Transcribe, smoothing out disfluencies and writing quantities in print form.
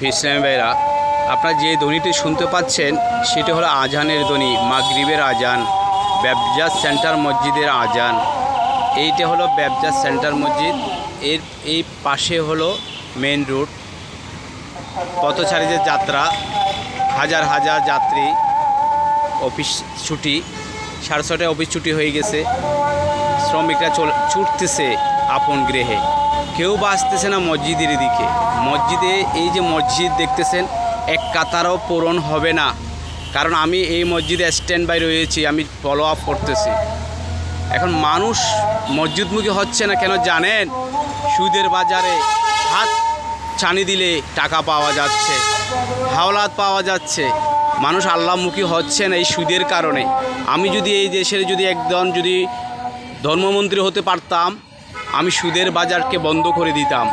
ইসলামী ভাইরা, আপনারা যে ধ্বনিটি শুনতে পাচ্ছেন সেটি হলো আজানের ধ্বনি, মাগরিবের আজান, ব্যবজাজ সেন্টার মসজিদের আজান। এইটা হলো ব্যবজাজ সেন্টার মসজিদ। এই পাশে হলো মেন রোড, পথচারীদের যাত্রা, হাজার হাজার যাত্রী। অফিস ছুটি, 6:30 অফিস ছুটি হয়ে গেছে, শ্রমিকরা ছুটতেছে আপন গৃহে, কেউ বা আসতেছে না মসজিদের দিকে। মসজিদে এই যে মসজিদ দেখতেছেন, এক কাতারও পূরণ হবে না, কারণ আমি এই মসজিদে স্ট্যান্ড বাই রয়েছি, আমি ফলো আপ করতেছি। এখন মানুষ মসজিদমুখী হচ্ছে না কেন জানেন? সুদের বাজারে হাত ছানি দিলে টাকা পাওয়া যাচ্ছে, হাওলাত পাওয়া যাচ্ছে। মানুষ আল্লাহমুখী হচ্ছে না এই সুদের কারণে। আমি যদি এই দেশের একজন ধর্মমন্ত্রী হতে পারতাম, আমি সুদের বাজারকে বন্ধ করে দিতাম।